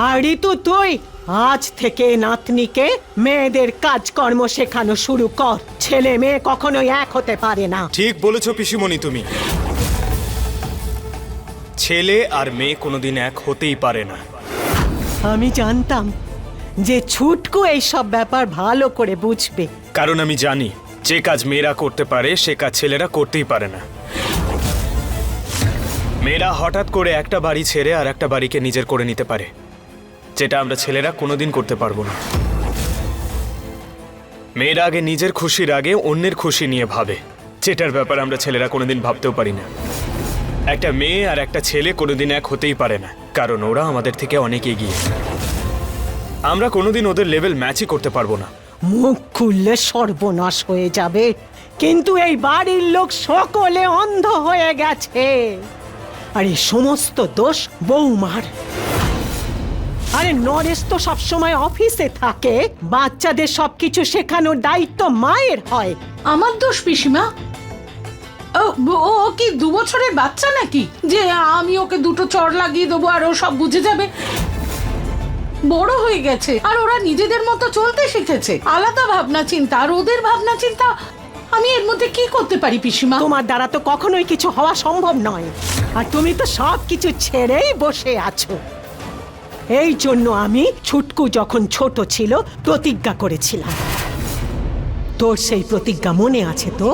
আর ঋতু তুই আজ থেকে নাতনিকে মেয়েদের কাজকর্ম শেখানো শুরু কর। ছেলে মেয়ে কখনোই এক হতে পারে না। ঠিক বলেছো পিসিমণি তুমি। ছেলে আর মেয়ে কোনোদিন এক হতেই পারে না। আমি জানতাম যে ছুটকু এইসব ব্যাপার ভালো করে বুঝবে। কারণ আমি জানি যে কাজ মেয়েরা করতে পারে সে কাজ ছেলেরা করতেই পারে না। মেয়েরা হঠাৎ করে একটা বাড়ি ছেড়ে আর একটা বাড়িকে নিজের করে নিতে পারে, যেটা আমরা ছেলেরা কোনোদিন করতে পারবো না। মেয়েরা আগে নিজের খুশির আগে অন্যের খুশি নিয়ে ভাবে, যেটার ব্যাপারে আমরা ছেলেরা কোনোদিন ভাবতেও পারি না। একটা মেয়ে আর একটা ছেলে কোনোদিন এক হতেই পারে না, কারণ ওরা আমাদের থেকে অনেক এগিয়ে। আমরা কোনোদিন ওদের লেভেল ম্যাচই করতে পারবো না। মুখ খুললে সর্বনাশ হয়ে যাবে, কিন্তু এই বাড়ির লোক সকলে অন্ধ হয়ে গেছে। আর এই সমস্ত দোষ বৌমার। আরে নরেশ তো সবসময় অফিসে থাকে, বাচ্চাদের সবকিছু শেখানোর দায়িত্ব মায়ের হয়। আমার দোষ পিসিমা? ও কি 2 বছরের বাচ্চা নাকি যে আমি ওকে 2টো চড় লাগিয়ে দেবো আর ও সব বুঝে যাবে? বড় হয়ে গেছে আর ওরা নিজেদের মতো চলতে শিখেছে। আলাদা ভাবনা চিন্তা আর ওদের ভাবনা চিন্তা, আমি এর মধ্যে কি করতে পারি পিসিমা? তোমার দ্বারা তো কখনোই কিছু হওয়া সম্ভব নয়, আর তুমি তো সব কিছু ছেড়েই বসে আছো। এই জন্য আমি ছুটকু যখন ছোট ছিল প্রতিজ্ঞা করেছিলাম। তোর সেই প্রতিজ্ঞা মনে আছে তো?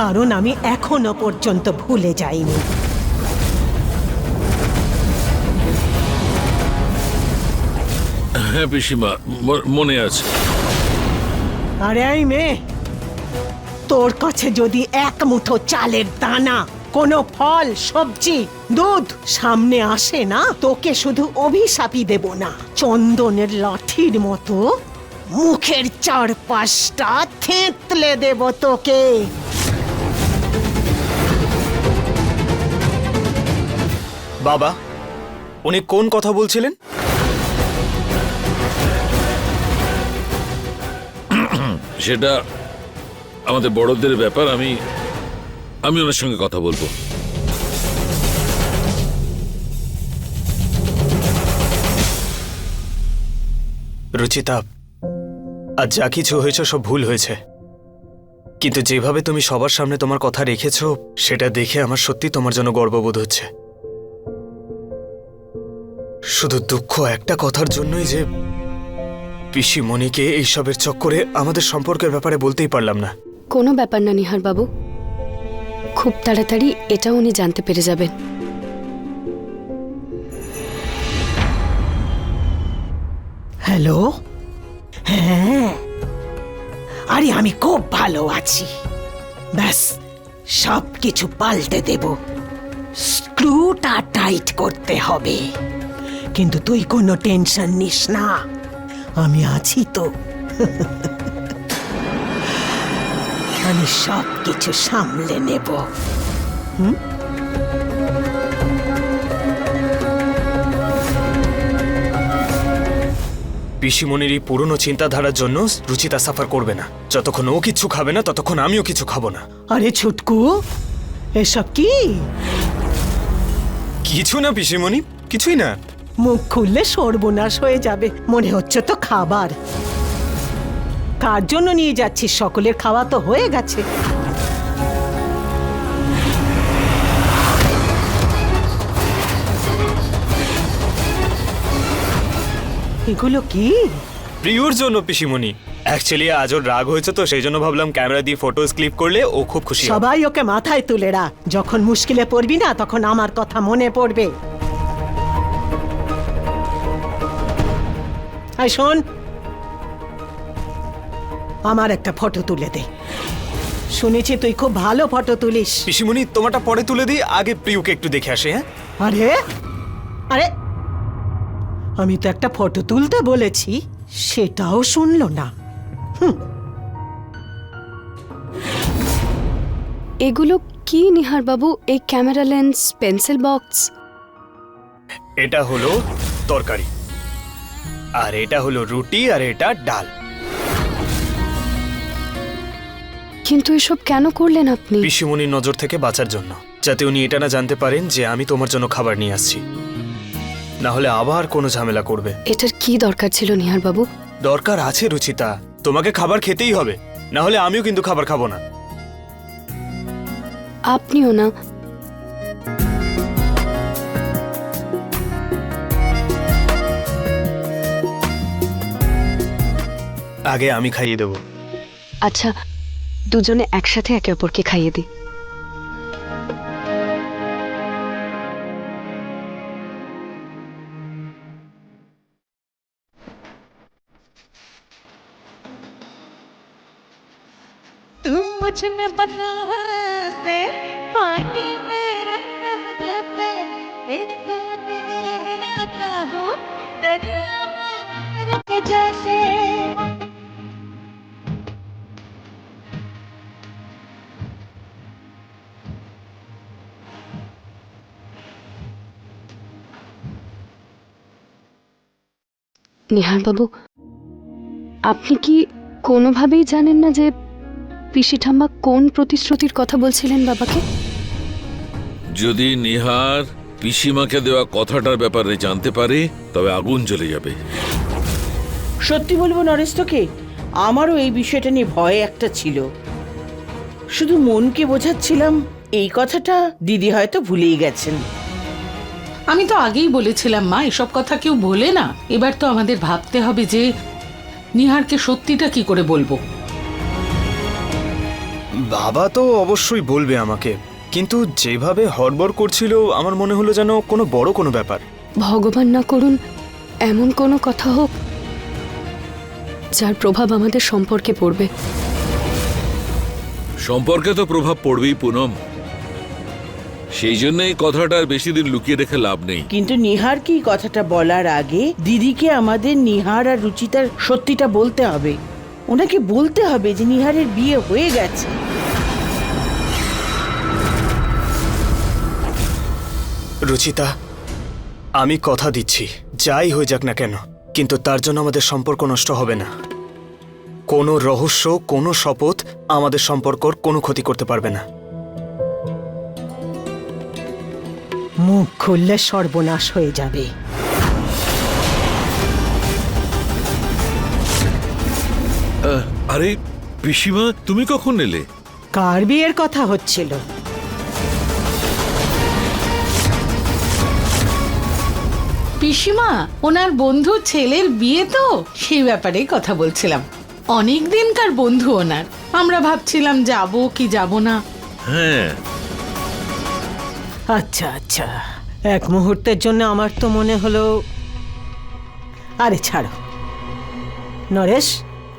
কারণ আমি এখনো পর্যন্ত ভুলে যাইনি। হ্যাঁ পিসিমা, মনে আছে। আরে এই মেয়ে, তোর কাছে যদি এক মুঠো চালের দানা, কোনো ফল, সবজি, দুধ সামনে আসে না, তোকে শুধু অভিশাপই দেব না, চন্দনের লাঠির মতো মুখের চারপাশটা থেঁতলে দেব তোকে। বাবা, উনি কোন কথা বলছিলেন? সেটা আমাদের বড়দের ব্যাপার, আমি ওনার সঙ্গে কথা বলবো। রুচিতা, আজ যা কিছু হয়েছে সব ভুল হয়েছে, কিন্তু যেভাবে তুমি সবার সামনে তোমার কথা রেখেছো সেটা দেখে আমার সত্যি তোমার জন্য গর্ববোধ হচ্ছে। শুধু দুঃখ একটা কথার জন্যই যে পিসিমণিকে এইসবের চক্করে আমাদের সম্পর্কের ব্যাপারে বলতেই পারলাম না। কোনো ব্যাপার না নিহার বাবু, খুব তাড়াতাড়ি এটাও উনি জানতে পেরে যাবেন। হ্যালো, হ্যাঁ, আরে আমি খুব ভালো আছি। ব্যাস সব কিছু পাল্টে দেব, স্ক্রুটা টাইট করতে হবে। কিন্তু তুই কোনো টেনশন নিস না, আমি আছি তো। আমি সব কিছু সামলে নেব। পিসিমণির এই পুরনো চিন্তাধারার জন্য রুচিতা সাফার করবে না। যতক্ষণ ও কিছু খাবে না ততক্ষণ আমিও কিছু খাবো না। আরে ছুটকু, এসব কি? কিছু না পিসিমণি, কিছুই না। মুখ খুললে সর্বনাশ হয়ে যাবে। মনে হচ্ছে তো খাবার। কার জন্য নিয়ে যাচ্ছিস? সকলের খাওয়া তো হয়ে গেছে। এগুলো কি? প্রিয়র জন্য পিসিমণি। অ্যাকচুয়ালি আজ ওর রাগ হয়েছে তো সেই জন্য ভাবলাম ক্যামেরা দিয়ে ফটোজ ক্লিক করলে ও খুব খুশি হবে। সবাই ওকে মাথায় তুলে রাখ, যখন মুশকিলে পড়বি না তখন আমার কথা মনে পড়বে। আয় শোন, আমার একটা ফটো তুলে দে। শুনেছি তুই খুব ভালো ফটো তুলিস। পিসিমণি তোমারটা পরে তুলে দিই, আগে প্রিয়কে একটু দেখে আসে। হ্যাঁ, আরে আরে, আমি তো একটা ফটো তুলতে বলেছি, সেটাও শুনলো না। এগুলো কি নিহার বাবু? এই ক্যামেরা লেন্স, পেন্সিল বক্স? এটা হলো তরকারি। আর এটা হলো রুটি আর এটা ডাল। কিন্তু এসব কেন করলেন আপনি? পিসিমণির নজর থেকে বাঁচার জন্য, যাতে উনি এটা না জানতে পারেন যে আমি তোমার জন্য খাবার নিয়ে আসছি। না হলে আবার কোনো ঝামেলা করবে। এটার কি দরকার ছিল নিহার বাবু? দরকার আছে রুচিতা, তোমাকে খাবার খেতেই হবে, না হলে আমিও কিন্তু খাবার খাবো না। আপনিও না। আগে আমি খাইয়ে দেবো। আচ্ছা, দুজনে একসাথে একে অপরকে খাইয়ে দিই। तुम मुझ में बना है पानी मेरा हो दरिया में के जैसे নিহার বাবু, আপনি কি কোনোভাবেই জানেন না যে পিসি ঠাম্মা কোন প্রতিশ্রুতির কথা বলছিলেন বাবাকে? যদি নিহার পিসিমাকে দেওয়া কথাটার ব্যাপারে জানতে পারে তবে আগুন জ্বলে যাবে। সত্যি বলবো নরেশ তোকে, আমারও এই বিষয়টা নিয়ে ভয় একটা ছিল। শুধু মনকে বোঝাচ্ছিলাম এই কথাটা দিদি হয়তো ভুলেই গেছেন। আমি তো আগেই বলেছিলাম মা, এসব কথা কেউ বলে না। এবার তো আমাদের ভাবতে হবে যে নিহারকে সত্যিটা কি করে বলবো। বাবা তো অবশ্যই বলবে আমাকে, কিন্তু যেভাবে হড়বড় করছিল আমার মনে হলো যেন কোনো বড় কোনো ব্যাপার। ভগবান না করুন এমন কোনো কথা হোক যার প্রভাব আমাদের সম্পর্কে পড়বে। সম্পর্কে তো প্রভাব পড়বেই পুনম, সেই জন্য এই কথাটার বেশি দিন লুকিয়ে রেখে লাভ নেই। কিন্তু নিহারকে এই কথাটা বলার আগে দিদিকে আমাদের নিহার আর রুচিতার সত্যিটা বলতে হবে। ওনাকে বলতে হবে যে নিহারের বিয়ে হয়ে গেছে। রুচিতা, আমি কথা দিচ্ছি যাই হয়ে যাক না কেন, কিন্তু তার জন্য আমাদের সম্পর্ক নষ্ট হবে না। কোনো রহস্য, কোনো শপথ আমাদের সম্পর্কর কোনো ক্ষতি করতে পারবে না। মুখ খুললে সর্বনাশ হয়ে যাবে। আরে পিসিমা, তুমি কখন এলে? কার বিয়ের কথা হচ্ছিল? পিসিমা, ওনার বন্ধু ছেলের বিয়ে তো, সেই ব্যাপারেই কথা বলছিলাম। অনেক দিনকার বন্ধু ওনার, আমরা ভাবছিলাম যাব কি যাব না। হ্যাঁ, আচ্ছা আচ্ছা, এক মুহূর্তের জন্য আমার তো মনে হলো। আরে ছাড়ো নরেশ,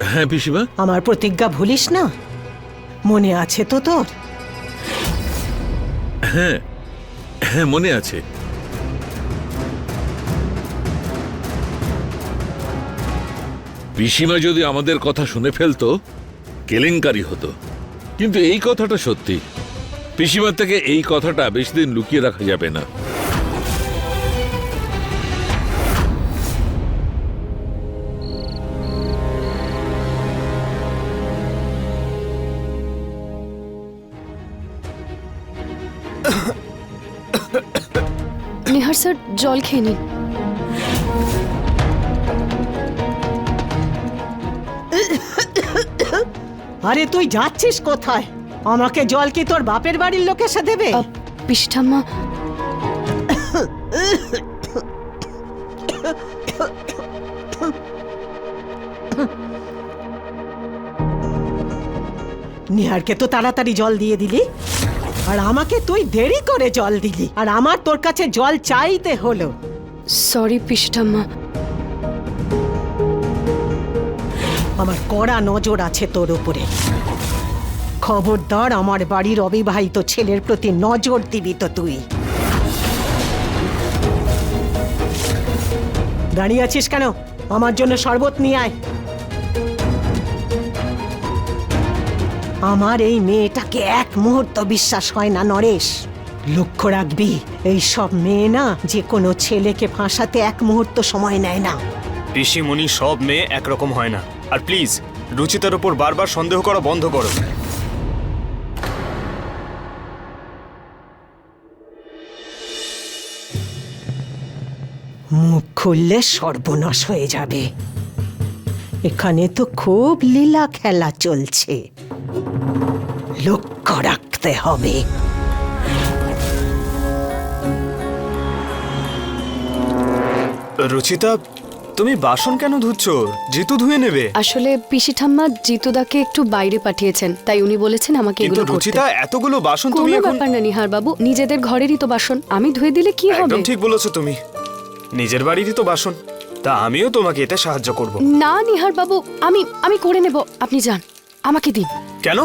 হ্যাঁ পিসিমা। আমার প্রতিজ্ঞা ভুলিস না, মনে আছে তো তোর? হ্যাঁ হ্যাঁ, মনে আছে। পিসিমা যদি আমাদের কথা শুনে ফেলতো কেলেঙ্কারি হতো, কিন্তু এই কথাটা সত্যি। পিসিমার থেকে এই কথাটা বেশি দিন লুকিয়ে রাখা যাবে না। নিহার স্যার, জল খেয়ে নিন। আরে তুই যাচ্ছিস কোথায়? আমাকে জল কি তোর বাপের বাড়ির লোক এসে দেবে? পিসি ঠাম্মা, নিহারকে তো তাড়াতাড়ি জল দিয়ে দিলি, আর আমাকে তুই দেরি করে জল দিলি, আর আমার তোর কাছে জল চাইতে হলো। সরি পিসি ঠাম্মা। আমার কড়া নজর আছে তোর উপরে। খবরদার আমার বাড়ির অবিবাহিত ছেলের প্রতি নজর দিবি তো তুই। দাঁড়িয়ে আছিস কেন? আমার জন্য শরবত নিয়ে আয়। আমার এই মেয়েটাকে এক মুহূর্ত বিশ্বাস হয় না নরেশ। লক্ষ্য রাখবি, এই সব মেয়ে না যে কোনো ছেলেকে ফাঁসাতে এক মুহূর্ত সময় নেয় না। পিসিমণি, সব মেয়ে একরকম হয় না। আর প্লিজ রুচিতার উপর বারবার সন্দেহ করা বন্ধ করো। মুখ খুললে সর্বনাশ হয়ে যাবে। এখানে তো খুব লীলা খেলা চলছে, লক্ষ্য রাখতে হবে। রুচিতা, তুমি বাসন কেন ধুচ্ছ? জিতু ধুয়ে নেবে। আসলে পিসি ঠাম্মা জিতুদাকে একটু বাইরে পাঠিয়েছেন, তাই উনি বলেছেন আমাকে কিন্তু এগুলো করতে। রুচিতা, এতগুলো বাসন তুমি কোনো এখন... ব্যাপার না নিহার বাবু, নিজেদের ঘরেরই তো বাসন, আমি ধুয়ে দিলে কি হবে? একদম ঠিক বলেছো তুমি, নিজের বাড়িরই তো বাসন। তা আমিও তোমাকে এতে সাহায্য করব। না নিহার বাবু, আমি করে নেব, আপনি যান, আমাকে দিন। কেন?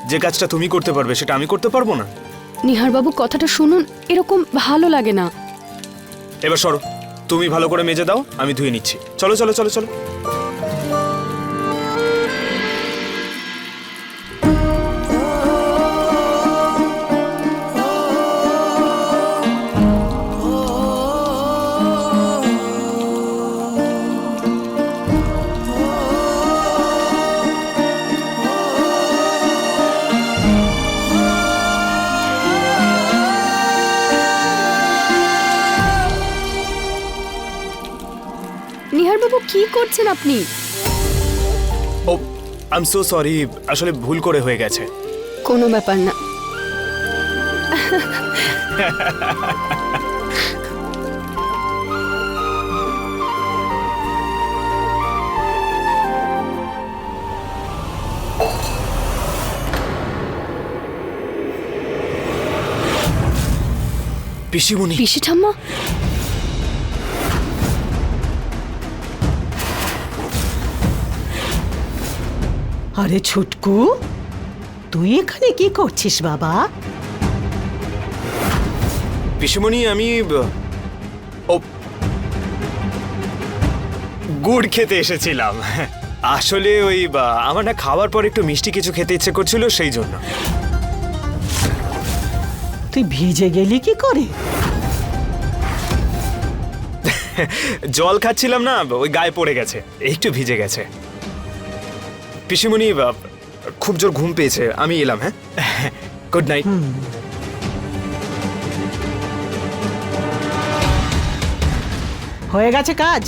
যে কাজটা তুমি করতে পারবে সেটা আমি করতে পারবো না? নিহার বাবু কথাটা শুনুন, এরকম ভালো লাগে না। এবার সরো, তুমি ভালো করে মেজে দাও, আমি ধুয়ে নিচ্ছি। চলো চলো চলো চলো। নিহার বাবু কি করছেন আপনি? ও, আই এম সো সরি, আসলে ভুল করে হয়ে গেছে। কোনো ব্যাপার না। পিসিমণি, পিসি ঠাম্মা, আরে ছুটকু, তুই এখানে কি করছিস বাবা? পিসিমণি, আমি ও গুড় খেতে এসেছিলাম। আসলে ওই আমার না খাওয়ার পর একটু মিষ্টি কিছু খেতে ইচ্ছে করছিল, সেই জন্য। তুই ভিজে গেলি কি করে? জল খাচ্ছিলাম না, ওই গায়ে পড়ে গেছে, একটু ভিজে গেছে। পিসিমণি, খুব জোর ঘুম পেয়েছে, আমি এলাম। হ্যাঁ, গুড নাইট। হয়ে গেছে কাজ?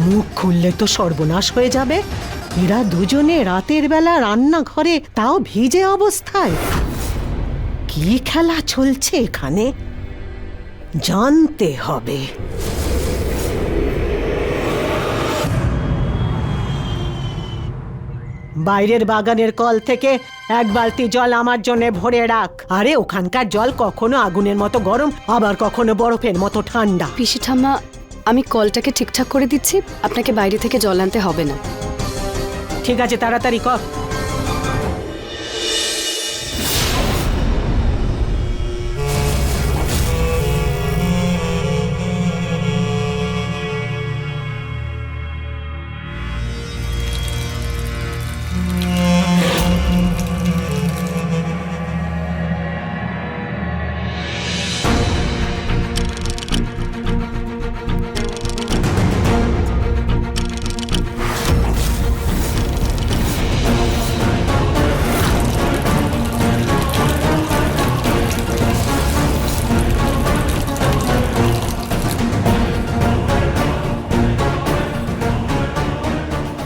মুখ খুললে তো সর্বনাশ হয়ে যাবে। এরা দুজনে রাতের বেলা রান্নাঘরে, তাও ভিজে অবস্থায়। কি খেলা চলছে এখানে জানতে হবে। বাইরের বাগানের কল থেকে এক বালতি জল আমার জন্য ভরে রাখ। আরে ওখানকার জল কখনো আগুনের মতো গরম, আবার কখনো বরফের মতো ঠান্ডা। পিসি ঠাম্মা, আমি কলটাকে ঠিকঠাক করে দিচ্ছি, আপনাকে বাইরে থেকে জল আনতে হবে না। ঠিক আছে, তাড়াতাড়ি কর।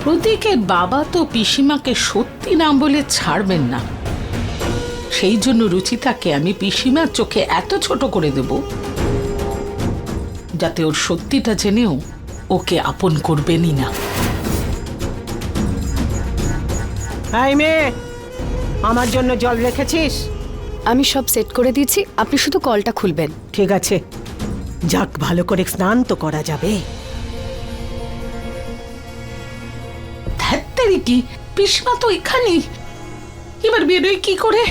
প্রতীকের বাবা তো পিসিমাকে সত্যি নাম বলে ছাড়বেন না, সেই জন্য রুচিতাকে আমি পিসিমার চোখে এত ছোট করে দেব যাতে ওর সত্যিটা জেনেও ওকে আপন করবেনই না। এই মেয়ে, আমার জন্য জল রেখেছিস? আমি সব সেট করে দিয়েছি, আপনি শুধু কলটা খুলবেন। ঠিক আছে, যাক, ভালো করে স্নান তো করা যাবে। ধ্যাত্তেরি কি, পিসমা তো এখানেই, এবার বেরোয় কি করে?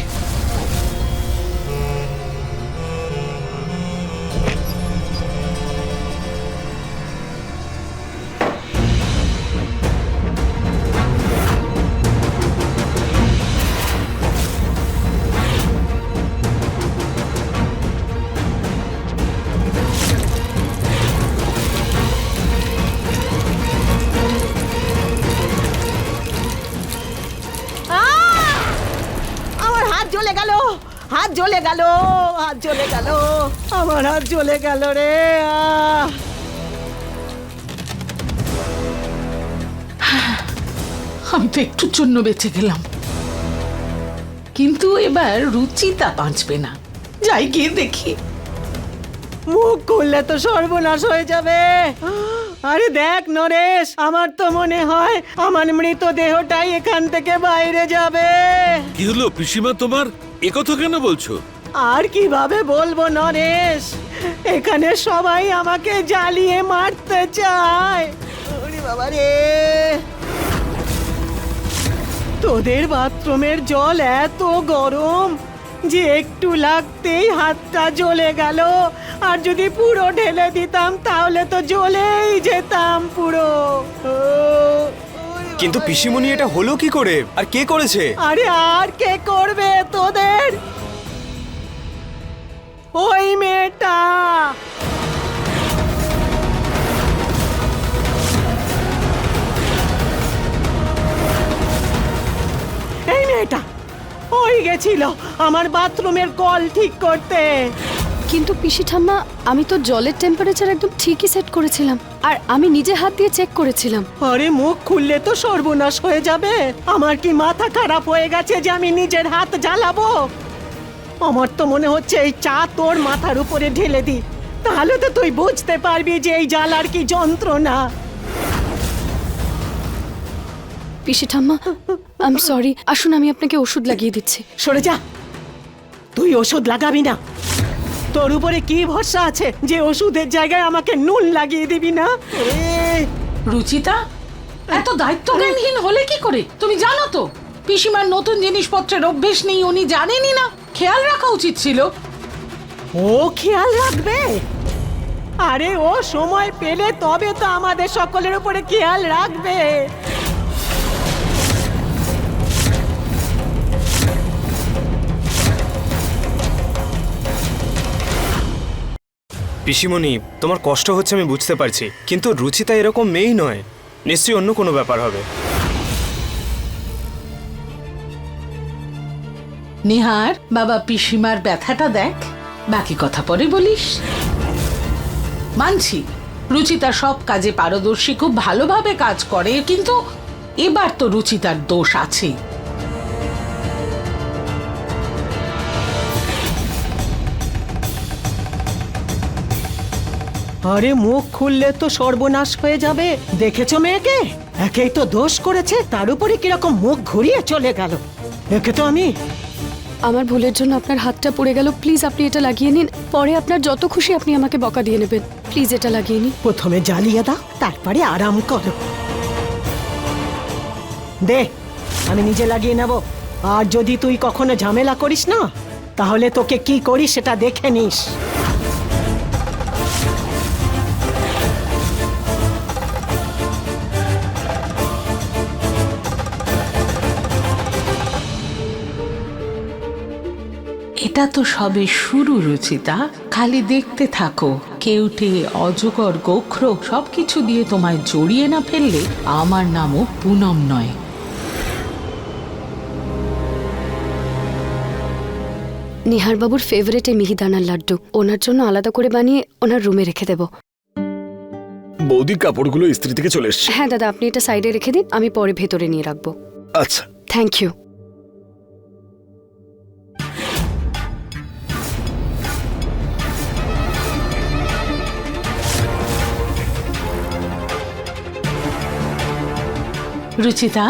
জ্বলে গেল, হাত জ্বলে গেল, আমার হাত জ্বলে গেল রে। আমি তো একটুর জন্য বেঁচে গেলাম, কিন্তু এবার রুচিতা বাঁচবে না। যাই গিয়ে দেখি। মুখ খুললে তো সর্বনাশ হয়ে যাবে। আরে দেখ নরেশ, আমার তো মনে হয় আমার মৃতদেহটাই এখান থেকে বাইরে যাবে। কি হলো পিসিমা তোমার, একথা কেন বলছো? আর কিভাবে বলবো নরেশ, এখানে সবাই আমাকে জ্বালিয়ে মারতে চায়। ওরে বাবা রে, তোদের বাথরুমের জল এত গরম যে একটু লাগতেই হাতটা জ্বলে গেল, আর যদি পুরো ঢেলে দিতাম তাহলে তো জ্বলেই যেতাম পুরো। কিন্তু পিসিমণি, এটা হলো কি করে আর কে করেছে? আরে আর কে করবে তোদের? ওই মেয়েটা। এই মেয়েটা ওই গেছিল আমার বাথরুমের কল ঠিক করতে। কিন্তু পিসি ঠাম্মা, আমি তো জলের টেম্পারেচার একদম ঠিকই সেট করেছিলাম, আর আমি নিজে হাত দিয়ে চেক করেছিলাম। আরে মুখ খুললে তো সর্বনাশ হয়ে যাবে। আমার কি মাথা খারাপ হয়ে গেছে যে আমি নিজের হাত জ্বালাবো? আমার তো মনে হচ্ছে এই চা তোর মাথার উপরে ঢেলে দি, তাহলে তো তুই বুঝতে পারবি যে এই জ্বালার কি যন্ত্রণা। পিসি ঠাম্মা, আই এম সরি, আসুন আমি আপনাকে ওষুধ লাগিয়ে দিচ্ছি। সরে যা, তুই ওষুধ লাগাবি না। তোর উপরে কি ভরসা আছে যে ওষুধের জায়গায় আমাকে নুন লাগিয়ে দিবি না? রুচিতা, এত দায়িত্বজ্ঞানহীন হলে কি করে? তুমি জানো তো পিসিমার নতুন জিনিসপত্রের অভ্যেস নেই, উনি জানেনই না। খেয়াল রাখা উচিত ছিল। ও খেয়াল রাখবে? আরে ও সময় পেলে তবে তো আমাদের সকলের উপরে খেয়াল রাখবে। পিসিমণি, তোমার কষ্ট হচ্ছে আমি বুঝতে পারছি, কিন্তু রুচিতা এরকম মেয়েই নয়, নিশ্চয়ই অন্য কোনো ব্যাপার হবে। নিহার, বাবা পিসিমার ব্যথাটা দেখ, বাকি কথা পরে বলিস। মানছি রুচিতা সব কাজে পারদর্শী, খুব ভালোভাবে কাজ করে, কিন্তু এবার তো রুচিতার দোষ আছে। আরে মুখ খুললে তো সর্বনাশ হয়ে যাবে। দেখেছো মেয়েকে? একেই তো দোষ করেছে, তার উপরে কিরকম মুখ ঘুরিয়ে চলে গেল। একে তো আমি। আমার ভুলের জন্য আপনার হাতটা পড়ে গেল, প্লিজ আপনি এটা লাগিয়ে নিন। পরে আপনার যত খুশি আপনি আমাকে বকা দিয়ে নেবেন, প্লিজ এটা লাগিয়ে নিন। প্রথমে জ্বালিয়ে দাও, তারপরে আরাম করো। দে, আমি নিজে লাগিয়ে নেব। আর যদি তুই কখনো ঝামেলা করিস না, তাহলে তোকে কি করিস সেটা দেখে নিস। এটা তো সবে শুরু রুচিতা, খালি দেখতে থাকো। কেউটে, অজগর, গোখর সবকিছু দিয়ে তোমায় জড়িয়ে না ফেললে আমার নামও পুনম নয়। নিহারবাবুর ফেভারিট এই মিহিদানার লাড্ডু, ওনার জন্য আলাদা করে বানিয়ে ওনার রুমে রেখে দেব। বৌদি, কাপড়গুলো ইস্ত্রি থেকে চলে এসছে। হ্যাঁ দাদা, আপনি এটা সাইডে রেখে দিন, আমি পরে ভেতরে নিয়ে রাখবো। আচ্ছা। Thank you. রুচিতা,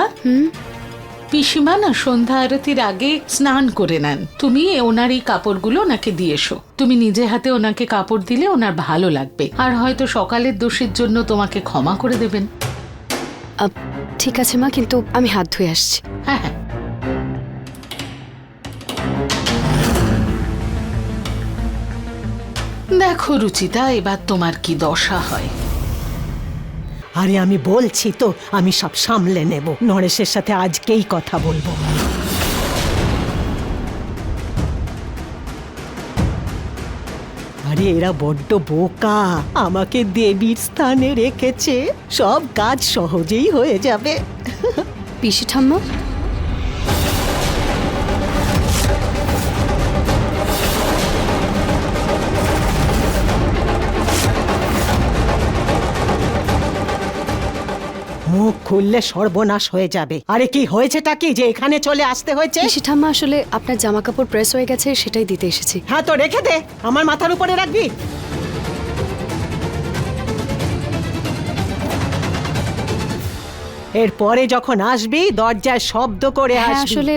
পিসিমা না সন্ধ্যা আরতির আগে স্নান করে নেন। তুমি ওনার এই কাপড়গুলো ওনাকে দিয়ে এসো। তুমি নিজে হাতে ওনাকে কাপড় দিলে ওনার ভালো লাগবে, আর হয়তো সকালের দোষের জন্য তোমাকে ক্ষমা করে দেবেন। ঠিক আছে মা, কিন্তু আমি হাত ধুয়ে আসছি। হ্যাঁ হ্যাঁ। দেখো রুচিতা, এবার তোমার কি দশা হয়। আরে আমি বলছি তো, আমি সব সামলে নেব। নরেশের সাথে আজকেই কথা বলবো। আরে এরা বড্ড বোকা, আমাকে দেবীর স্থানে রেখেছে, সব কাজ সহজেই হয়ে যাবে। পিসি ঠাম্মা, খুললে সর্বনাশ হয়ে যাবে। আরে কি হয়েছেটা কি যে এখানে চলে আসতে হয়েছে? পিসি ঠাম্মা, আসলে আপনার জামা কাপড় প্রেস হয়ে গেছে, সেটাই দিতে এসেছি। হ্যাঁ তো রেখে দে, আমার মাথার উপরে রাখবি। এরপরে যখন আসবি দরজায় শব্দ করে হ্যাঁ, আসবি। আসলে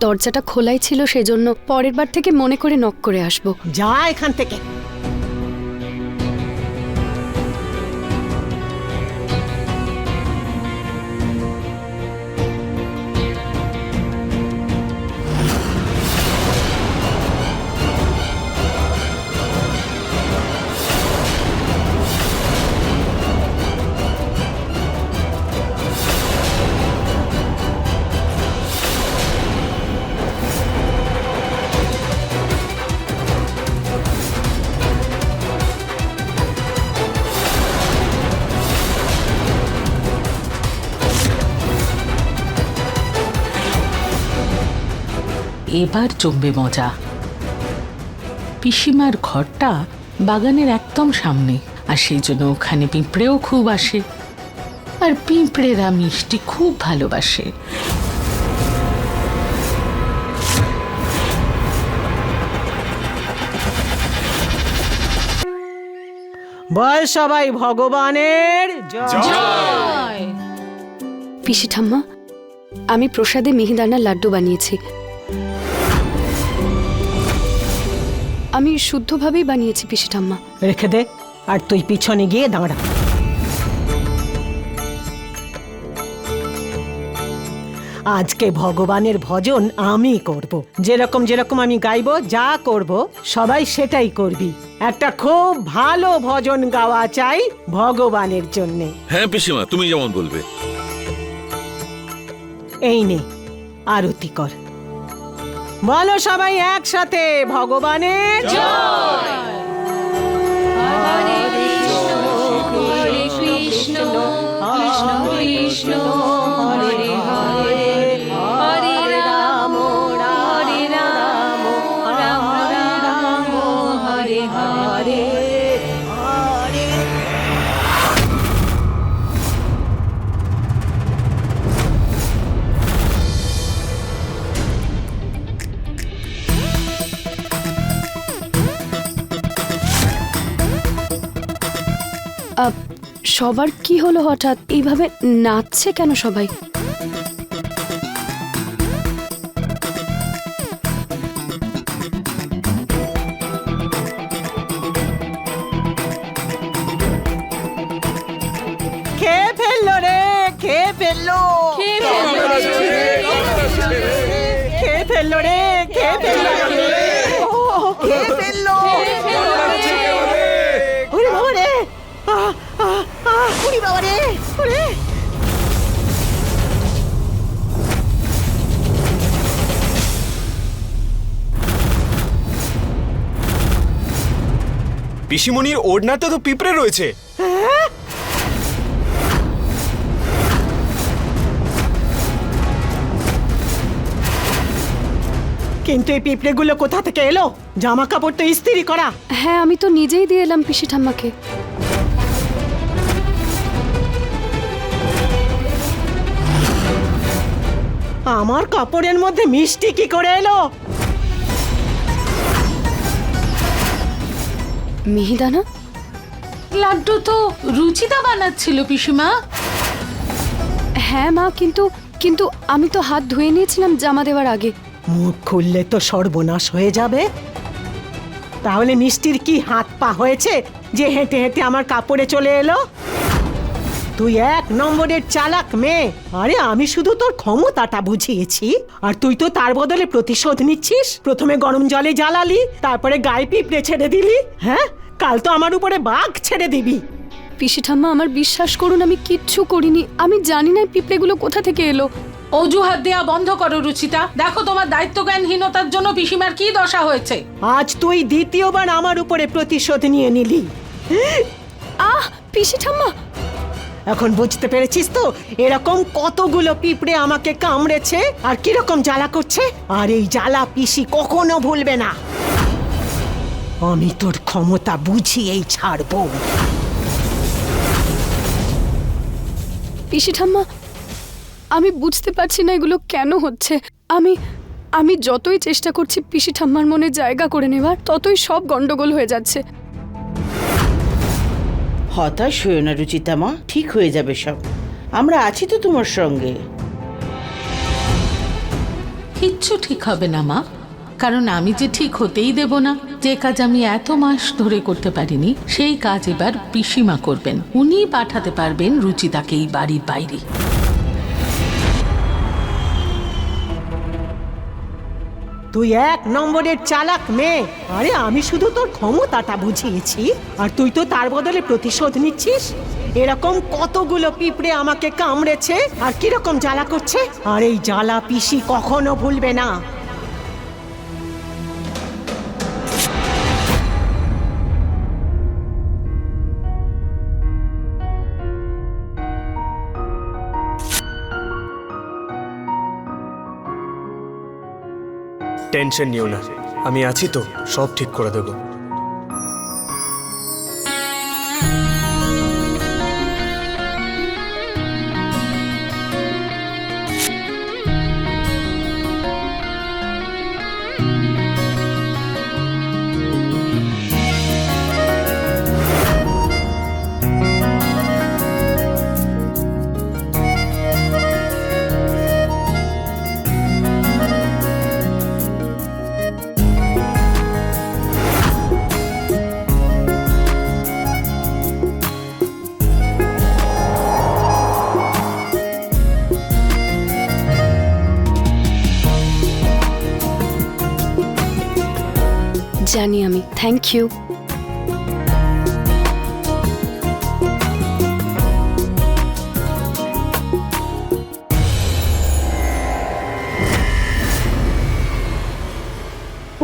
দরজাটা খোলাই ছিল, সেজন্য পরের বার থেকে মনে করে নক করে আসবো। যা এখান থেকে। এবার জমবে মজা। পিসিমার ঘরটা বাগানের একদম সামনে, আর সেই জন্য ওখানে পিঁপড়েও খুব আসে, আর পিঁপড়েরা মিষ্টি খুব ভালোবাসে। বল সবাই ভগবানের জয়। পিসি ঠাম্মা, আমি প্রসাদে মিহিদানার লাড্ডু বানিয়েছি। আমি শুদ্ধভাবেই বানিয়েছি পিসি ঠাম্মা। রেখে দে, আর তুই পিছনে গিয়ে দাঁড়া। আজকে ভগবানের ভজন আমি করব। যেরকম যেরকম আমি গাইবো, যা করব সবাই সেটাই করবি। একটা খুব ভালো ভজন গাওয়া চাই ভগবানের জন্যে। হ্যাঁ পিসিমা, তুমি যেমন বলবে। এই নে আরতি কর। বলো সবাই একসাথে ভগবানের জয়। হরে কৃষ্ণ কৃষ্ণ কৃষ্ণ হরে হরে হরে রাম হরে রাম রাম রাম হরে হরে হরে। সবার কি হলো হঠাৎ? এইভাবে নাচছে কেন সবাই? খেয়ে ফেললো রে, খেয়ে ফেললো, খেয়ে ফেললো রে, খেয়ে ফেললো রে, ও খেয়ে ফেললো। ওরে বাবা রে, ওরে বাবা রে, ওরে। পিসিমণির ওড়নাতে তো পিঁপড়ে রয়েছে। কিন্তু এই পিঁপড়েগুলো কোথা থেকে এলো? জামা কাপড় তো ইস্ত্রি করা। হ্যাঁ, আমি তো নিজেই দিয়ে এলাম পিসি ঠাম্মাকে। আমার কাপড়ের মধ্যে মিষ্টি কি করে এলো? মিহিদানা? লাড্ডু তো রুচিতা বানাচ্ছিল পিসিমা। হ্যাঁ মা, কিন্তু আমি তো হাত ধুয়ে নিয়েছিলাম জামা দেওয়ার আগে। মুখ খুললে তো সর্বনাশ হয়ে যাবে। তাহলে মিষ্টির কি হাত পা হয়েছে যে হেঁটে হেঁটে আমার কাপড়ে চলে এলো? তুই এক নম্বরের চালাক মেয়ে। আরে আমি শুধু তোর ক্ষমতাটা বুঝিয়েছি, আর তুই তো তার বদলে প্রতিশোধ নিচ্ছিস। প্রথমে গরম জলে জ্বালালি, তারপরে গায়ে পিঁপড়ে ছেড়ে দিলি। হ্যাঁ, কাল তো আমার উপরে বাঘ ছেড়ে দিবি। পিসি ঠাম্মা, আমার বিশ্বাস করুন, আমি কিচ্ছু করিনি। আমি জানি না পিঁপড়েগুলো কোথা থেকে এলো। অজুহাত দেয়া বন্ধ করো রুচিতা। দেখো তোমার দায়িত্বজ্ঞানহীনতার জন্য পিসিমার কি দশা হয়েছে। আজ তুই দ্বিতীয়বার আমার উপরে প্রতিশোধ নিয়ে নিলি। আহ, পিসি ঠাম্মা! এখন বুঝতে পেরেছিস তো এরকম কতগুলো পিঁপড়ে আমাকে কামড়েছে আর কিরকম জ্বালা করছে? আর এই জ্বালা পিসি কখনো ভুলবে না। আমি তোর ক্ষমতা বুঝিয়েই ছাড়বো। পিসি ঠাম্মা, আমি বুঝতে পারছি না এগুলো কেন হচ্ছে। আমি আমি যতই চেষ্টা করছি পিসি ঠাম্মার মনে জায়গা করে নেবার, ততই সব গন্ডগোল হয়ে যাচ্ছে। হতাশ হয়েও না রুচিতা মা, ঠিক হয়ে যাবে সব। আমরা আছি তো তোমার সঙ্গে। কিচ্ছু ঠিক হবে না মা, কারণ আমি যে ঠিক হতেই দেব না। যে কাজ আমি এত মাস ধরে করতে পারিনি, সেই কাজ এবার পিসিমা করবেন। উনিই পাঠাতে পারবেন রুচিতাকে এই বাড়ির বাইরে। তুই 1 নম্বরের চালাক মেয়ে। আরে আমি শুধু তোর ক্ষমতাটা বুঝিয়েছি, আর তুই তো তার বদলে প্রতিশোধ নিচ্ছিস। এরকম কতগুলো পিঁপড়ে আমাকে কামড়েছে আর কিরকম জ্বালা করছে, আর এই জ্বালা পিসি কখনো ভুলবে না। টেনশন নিও না, আমি আছি তো, সব ঠিক করে দেবো। জানি আমি, থ্যাংক ইউ।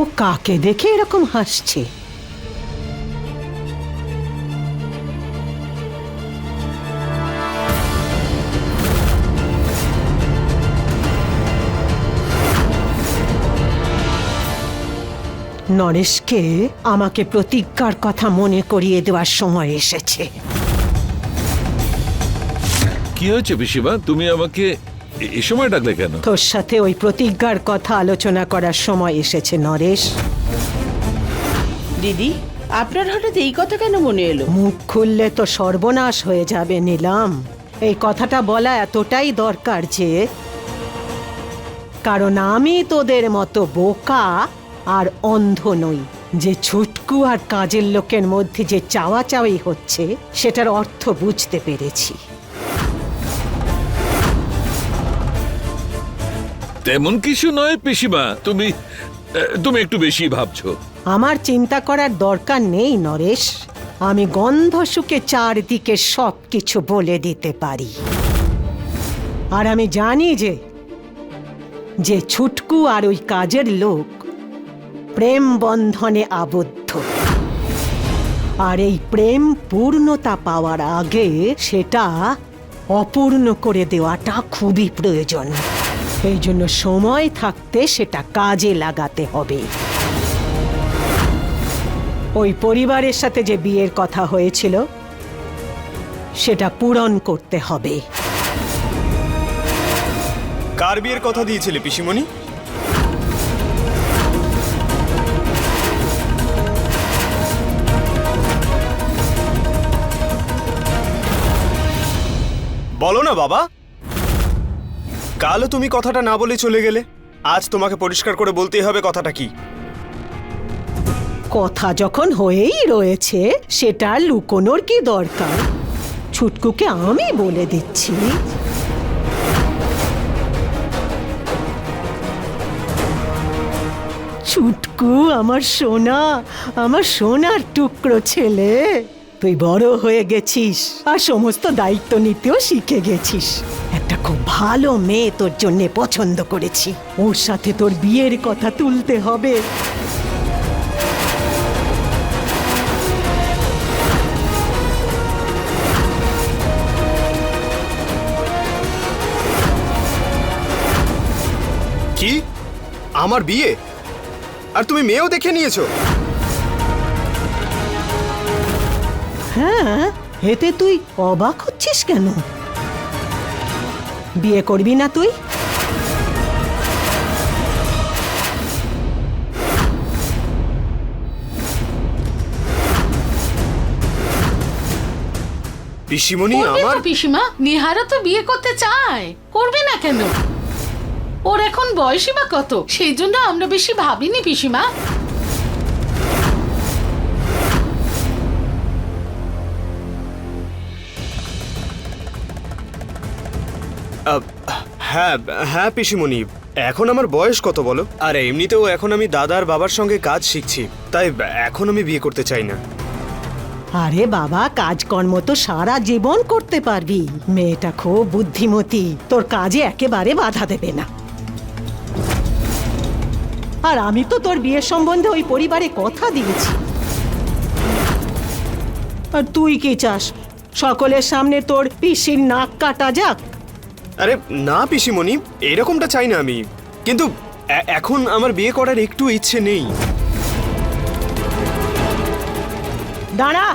ও কাকে দেখে এরকম হাসছে? নরেশকে আমাকে প্রতিজ্ঞার কথা মনে করিয়ে দেওয়ার সময় এসেছে। কি হয়েছে পিসিমা, তুমি আমাকে এই সময় ডাকলে কেন? তোর সাথে ওই প্রতিজ্ঞার কথা আলোচনা করার সময় এসেছে নরেশ। দিদি, আপনার হঠাৎ এই কথা কেন মনে এলো? মুখ খুললে তো সর্বনাশ হয়ে যাবে নিলাম। এই কথাটা বলা এতটাই দরকার যে, কারণ আমি তোদের মতো বোকা আর অন্ধ নই। যে ছুটকু আর কাজের লোকের মধ্যে যে চাওয়াচাওয়ি হচ্ছে, সেটার অর্থ বুঝতে পেরেছি। তেমন কিছু নয় পিসিমা, তুমি একটু বেশি ভাবছো। আমার চিন্তা করার দরকার নেই নরেশ। আমি গন্ধ শুকে চারদিকে সব কিছু বলে দিতে পারি। আর আমি জানি যে ছুটকু আর ওই কাজের লোক প্রেম বন্ধনে আবদ্ধ, আর এই প্রেম পূর্ণতা পাওয়ার আগে সেটা অপূর্ণ করে দেওয়াটা খুবই প্রয়োজন। এই জন্য সময় থাকতে সেটা কাজে লাগাতে হবে। ওই পরিবারের সাথে যে বিয়ের কথা হয়েছিল, সেটা পূরণ করতে হবে। কার বিয়ের কথা দিয়েছিলে পিসিমণি? বলো না বাবা, কালও তুমি কথাটা না বলে চলে গেলে। আজ তোমাকে পরিষ্কার করে বলতেই হবে কথাটা কি। কথা যখন হয়েই রয়েছে, সেটা লুকোনোর কি দরকার? ছুটকুকে আমি বলে দিচ্ছি। ছুটকু আমার সোনা, আমার সোনার টুকরো ছেলে। তুই বড় হয়ে গেছিস আর সমস্ত দায়িত্ব নিতেও শিখে গেছিস। একটা খুব ভালো মেয়ে তোর জন্য পছন্দ করেছি, ওর সাথে তোর বিয়ের কথা তুলতে হবে। কি? আমার বিয়ে? আর তুমি মেয়েও দেখে নিয়েছো? হ্যাঁ, এতে তুই অবাক হচ্ছিস কেন? বিয়ে করবি না তুই? পিসিমণি করবে আমার তো পিসিমা, নিহারও তো বিয়ে করতে চায়, করবে না কেন? ওর এখন বয়সই বা কত, সেই জন্য আমরা বেশি ভাবিনি পিসিমা। হ্যাঁ হ্যাঁ পিসিমণি, এখন আমার বয়স কত বলো? আর এমনিতেও এখন আমি দাদার বাবার সঙ্গে কাজ শিখছি, তাই এখন আমি বিয়ে করতে চাই না। আরে বাবা, কাজকর্ম তো সারা জীবন করতে পারবি। মেয়েটা খুব বুদ্ধিমতী, তোর কাজে একেবারে বাধা দেবে না। আর আমি তো তোর বিয়ের সম্বন্ধে ওই পরিবারে কথা দিয়েছি। আর তুই কি চাস, সকলের সামনে তোর পিসির নাক কাটা যাক? আরে না পিসিমণি, এরকমটা চাই না আমি, কিন্তু এখন আমার বিয়ে করার একটু ইচ্ছে নেই। দাঁড়া!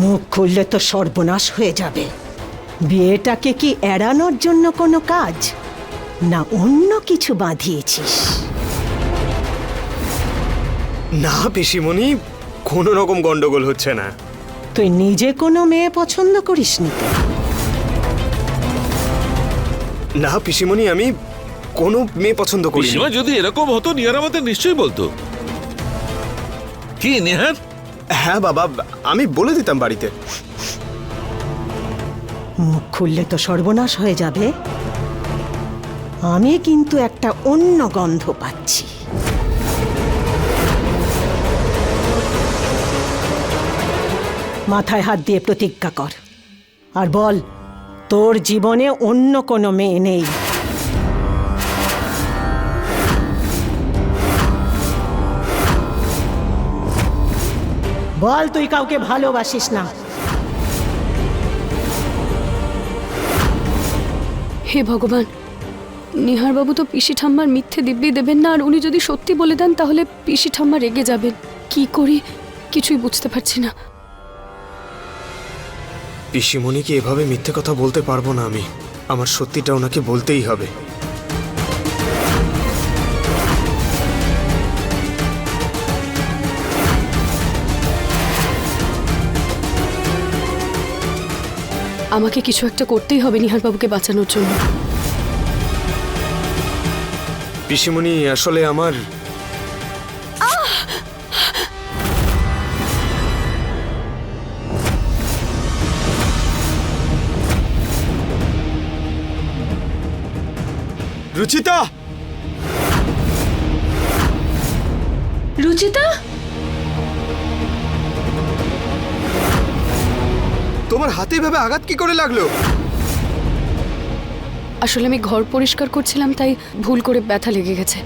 মুখ খুললে তো সর্বনাশ হয়ে যাবে। বিয়েটাকে কি এড়ানোর জন্য কোনো কাজ, না অন্য কিছু বাঁধিয়েছিস? না পিসিমণি, কোনো রকম গন্ডগোল হচ্ছে না। তুই নিজে কোনো মেয়ে পছন্দ করিসনি তো? না পিসিমণি, আমি কোনো মেয়ে পছন্দ করি পিসিমা যদি এরকম হতো নিহার আমাদের নিশ্চয়ই বলতো। কি নিহার? হ্যাঁ বাবা, আমি বলে দিতাম বাড়িতে। মুখ খুললে তো সর্বনাশ হয়ে যাবে। আমি কিন্তু একটা অন্য গন্ধ পাচ্ছি। মাথায় হাত দিয়ে প্রতিজ্ঞা কর, আর বল তোর জীবনে অন্য কোনো মেয়ে নেই। বল তুই কাউকে ভালোবাসিস না। হে ভগবান, নিহারবাবু তো পিসি ঠাম্মার মিথ্যে দিব্যি দেবেন না, আর উনি যদি সত্যি বলে দেন তাহলে পিসি ঠাম্মা রেগে যাবেন। কি করি কিছুই বুঝতে পারছি না। পিসিমণিকে এভাবে মিথ্যে কথা বলতে পারবো না আমি, আমার সত্যিটা ওনাকে বলতেই হবে। আমাকে কিছু একটা করতেই হবে নিহারবাবুকে বাঁচানোর জন্য। পিসিমণি আসলে আমার রুচিতা! রুচিতা, তোমার হাতে এভাবে আঘাত কি করে লাগলো? আসলে আমি ঘর পরিষ্কার করছিলাম, তাই ভুল করে ব্যথা লেগে গেছে।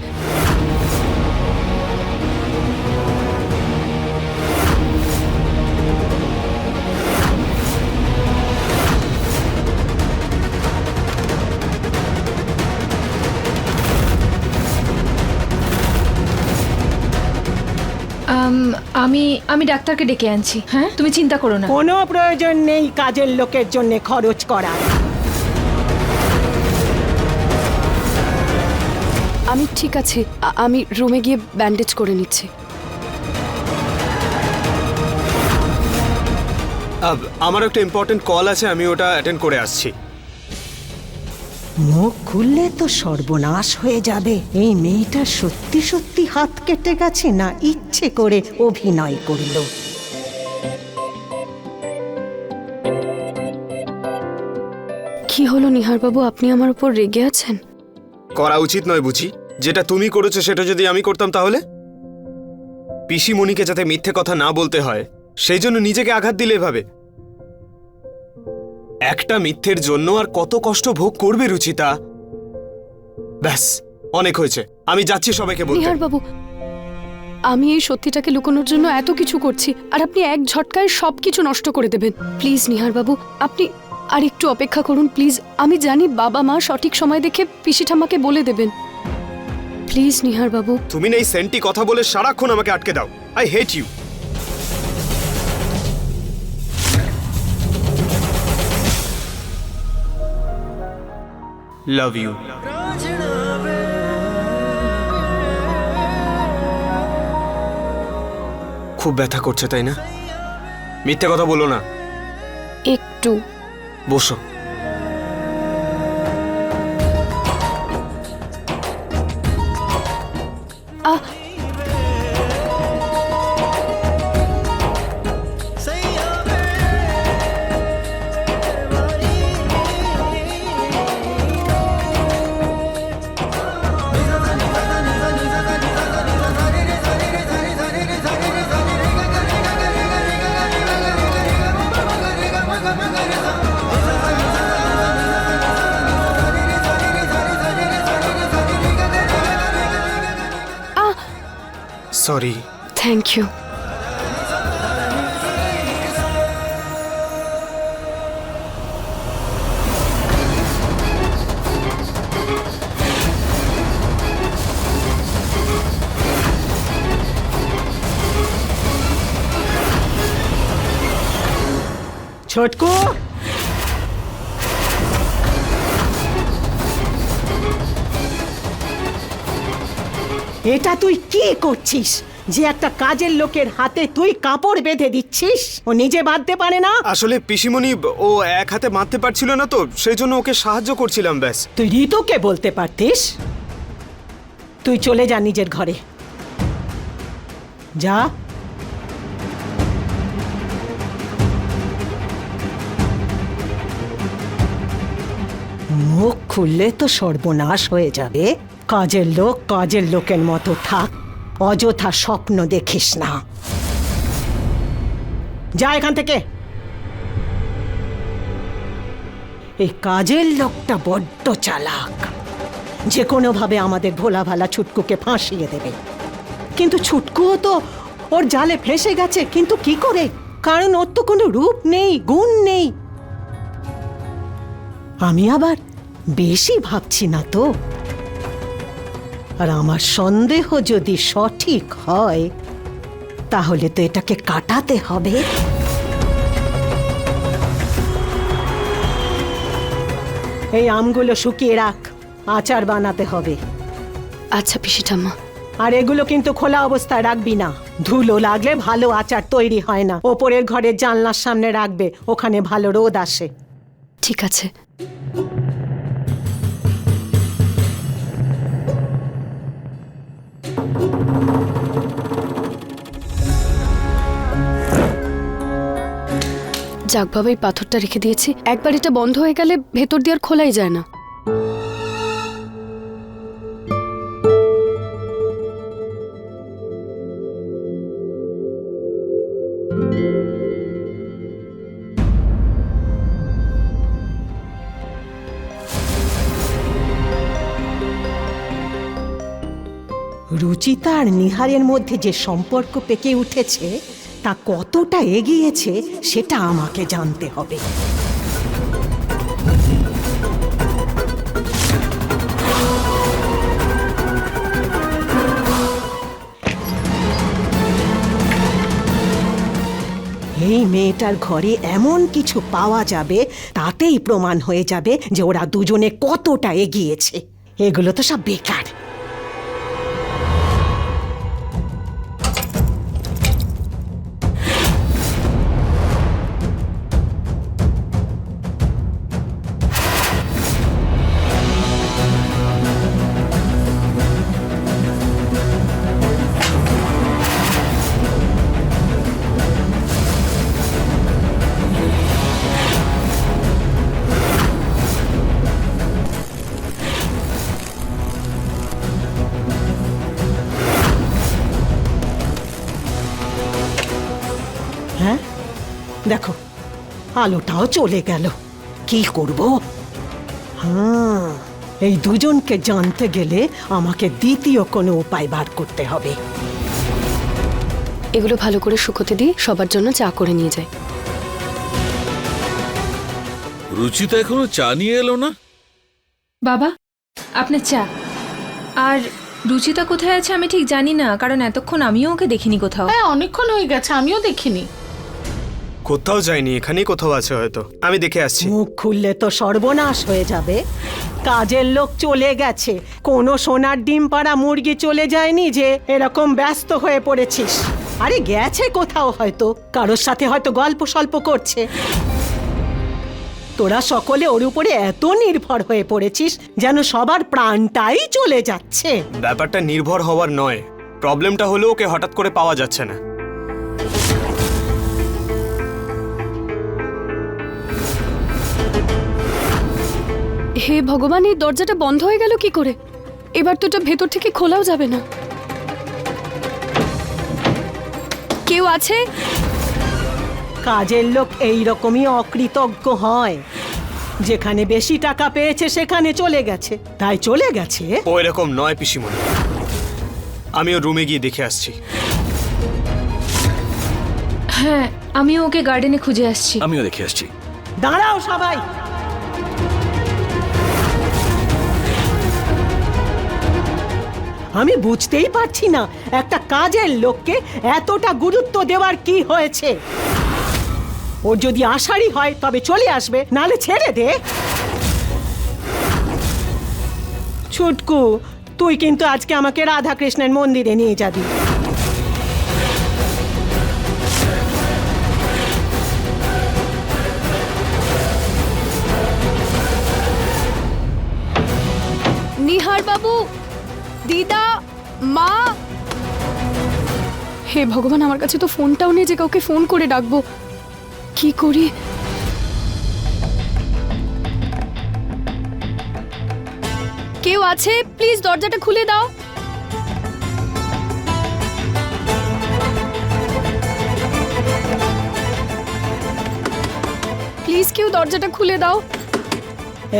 আমি ডাক্তারকে ডেকে আনছি। হ্যাঁ, তুমি চিন্তা করো না। কোনো প্রয়োজন নেই কাজের লোকের জন্য খরচ করার। আমি ঠিক আছে, আমি রুমে গিয়ে ব্যান্ডেজ করে নিচ্ছি। আমার একটা ইম্পর্টেন্ট কল আছে, আমি ওটা অ্যাটেন্ড করে আসছি। মুখ খুললে তো সর্বনাশ হয়ে যাবে। এই মেয়েটা সত্যি সত্যি হাত কেটে গেছে, না ইচ্ছে করে অভিনয় করলো? কি হলো নিহারবাবু, আপনি আমার উপর রেগে আছেন? করা উচিত নয় বুঝি? যেটা তুমি করেছো সেটা যদি আমি করতাম তাহলে? পিসিমণিকে যাতে মিথ্যে কথা না বলতে হয় সেই জন্য নিজেকে আঘাত দিলে এভাবে? একটা মিথ্যের জন্য আর কত কষ্ট ভোগ করবে রুচিতা? ব্যাস, অনেক হয়েছে, আমি যাচ্ছি সবাইকে বলতে। নিহারবাবু, আমি এই সত্যিটাকে লুকানোর জন্য এত কিছু করছি, আর আপনি এক ঝটকায় সবকিছু নষ্ট করে দেবেন। প্লিজ নিহারবাবু, আপনি আর একটু অপেক্ষা করুন প্লিজ। আমি জানি বাবা মা সঠিক সময় দেখে পিসি ঠাম্মাকে বলে দেবেন। প্লিজ নিহার বাবু। তুমি না এই সেন্টি কথা বলে সারাক্ষণ আমাকে আটকে দাও। I hate you. Love you. খুব ব্যথা করছে তাই না? মিথ্যে কথা বলো না। একটু বসো। Ah sorry. Thank you. ছোটকু, এটা তুই কি করছিস? যে একটা কাজের লোকের হাতে তুই কাপড় বেঁধে দিচ্ছিস, ও নিজে বাঁধতে পারে না? আসলে পিসিমণি ও এক হাতে বাঁধতে পারছিল না তো, সেই জন্য ওকে সাহায্য করছিলাম ব্যাস। তুই ঋতুকে বলতে পারতিস। তুই চলে যা নিজের ঘরে, যা। মুখ খুললে তো সর্বনাশ হয়ে যাবে। কাজের লোক কাজের লোকের মতো থাক, অযথা স্বপ্ন দেখিস না। যা এখান থেকে। এই কাজের লোকটা বড্ড চালাক, যে কোনোভাবে আমাদের ভোলা ভালা ছুটকুকে ফাঁসিয়ে দেবে। কিন্তু ছুটকুও তো ওর জালে ফেঁসে গেছে। কিন্তু কি করে? কারণ ওর তো কোনো রূপ নেই, গুণ নেই। আমি আবার বেশি ভাবছি না তো। আর আমার সন্দেহ যদি সঠিক হয়, তাহলে তো এটাকে কাটাতে হবে। এই আমগুলো শুকিয়ে রাখ, আচার বানাতে হবে। আচ্ছা পিসি ঠাম্মা। আর এগুলো কিন্তু খোলা অবস্থায় রাখবি না, ধুলো লাগলে ভালো আচার তৈরি হয় না। ওপরের ঘরের জানলার সামনে রাখবে, ওখানে ভালো রোদ আসে। ঠিক আছে। যাক বাবা, এই পাথরটা রেখে দিয়েছি। একবার এটা বন্ধ হয়ে গেলে ভেতর দিয়ে আর খোলাই যায় না। রুচিতা আর নিহারের মধ্যে যে সম্পর্ক পেকে উঠেছে, তা কতটা এগিয়েছে সেটা আমাকে জানতে হবে। এই মেয়েটার ঘরে এমন কিছু পাওয়া যাবে, তাতেই প্রমাণ হয়ে যাবে যে ওরা দুজনে কতটা এগিয়েছে। এগুলো তো সব বেকার। হ্যাঁ দেখো, আলোটাও চলে গেল। কি করব? হ্যাঁ, এই দুজনকে জানতে গেলে আমাকে দ্বিতীয় কোনো উপায় বার করতে হবে। এগুলো ভালো করে শুকোতে দিয়ে সবার জন্য চা করে নিয়ে যায়। রুচিতা এখনো চা নিয়ে এলো না? বাবা আপনার চা। আর রুচিতা কোথায় আছে আমি ঠিক জানি না, কারণ এতক্ষণ আমিও ওকে দেখিনি কোথাও। হ্যাঁ অনেকক্ষণ হয়ে গেছে, আমিও দেখিনি। কোথাও যায়নি, এখানেই কোথাও আছে হয়তো। আমি দেখে আসছি। মুখ খুললে তো সর্বনাশ হয়ে যাবে। কাজের লোক চলে গেছে, কোনো সোনার ডিম পাড়া মুরগি চলে যায়নি যে এরকম ব্যস্ত হয়ে পড়েছিস। আরে গেছে কোথাও, হয়তো কারোর সাথে হয়তো গল্প সল্প করছে। তোরা সকলে ওর উপরে এত নির্ভর হয়ে পড়েছিস যেন সবার প্রাণটাই চলে যাচ্ছে। ব্যাপারটা নির্ভর হওয়ার নয়, প্রবলেমটা হলো ওকে হঠাৎ করে পাওয়া যাচ্ছে না। হে ভগবান, এই দরজাটা বন্ধ হয়ে গেল কি করে? এবার তো এটা ভেতর থেকে খোলাও যাবে না। কেউ আছে? কাজের লোক এই রকমই অকৃতজ্ঞ হয়। যেখানে বেশি টাকা পেয়েছে সেখানে চলে গেছে, তাই চলে গেছে। ও এরকম নয় পিসিমণি, আমি ওর রুমে গিয়ে দেখে আসছি। হ্যাঁ আমিও ওকে গার্ডেনে খুঁজে আসছি। আমিও দেখে আসছি। দাঁড়াও সবাই। আমি বুঝতেই পারছি না একটা কাজের লোককে এতটা গুরুত্ব দেওয়ার কি হয়েছে। ওর যদি আশারই হয় তবে চলে আসবে, নালে ছেড়ে দে। ছুটকু, তুই কিন্তু আজকে আমাকে রাধাকৃষ্ণের মন্দিরে নিয়ে যাবি। নিহার বাবু, দিদা, মা। হে ভগবান, আমার কাছে তো ফোনটাও নেই যে কাউকে ফোন করে ডাকবো। কি করি? কেউ আছে? প্লিজ দরজাটা খুলে দাও। প্লিজ কেউ দরজাটা খুলে দাও।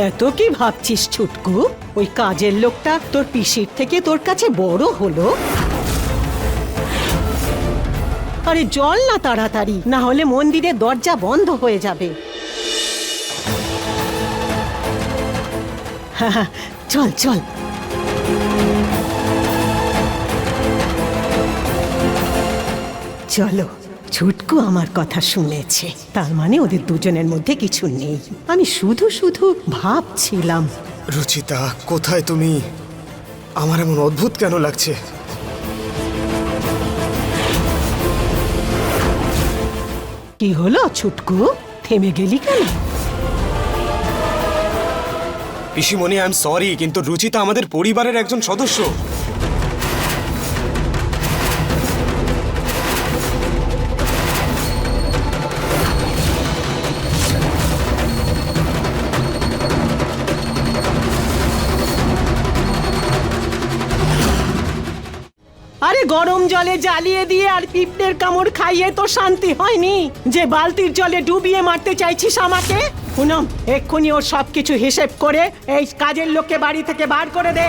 এত কি ভাবছিস ছুটকু? ওই কাজের লোকটা তোর পিসির থেকে তোর কাছে বড় হলো? আরে জল না তাড়াতাড়ি, না হলে মন্দিরের দরজা বন্ধ হয়ে যাবে। হ্যাঁ, চল চল। চলো। ছুটকু আমার কথা শুনেছে, তার মানে ওদের দুজনের মধ্যে কিছু নেই। আমি শুধু শুধু ভাবছিলাম। রুচিতা, কোথায় তুমি? আমার এমন অদ্ভুত কেন লাগছে? কি হলো ছুটকু, থেমে গেলি কেন? পিসিমণি, আই এম সরি, কিন্তু রুচিতা আমাদের পরিবারের একজন সদস্য। আরে গরম জলে জ্বালিয়ে দিয়ে আর পিঁপড়ের কামড় খাইয়ে তো শান্তি হয়নি যে বালতির জলে ডুবিয়ে মারতে চাইছিস আমাকে। পুনম, এক্ষুনি ওর সবকিছু হিসেব করে এই কাজের লোককে বাড়ি থেকে বার করে দে।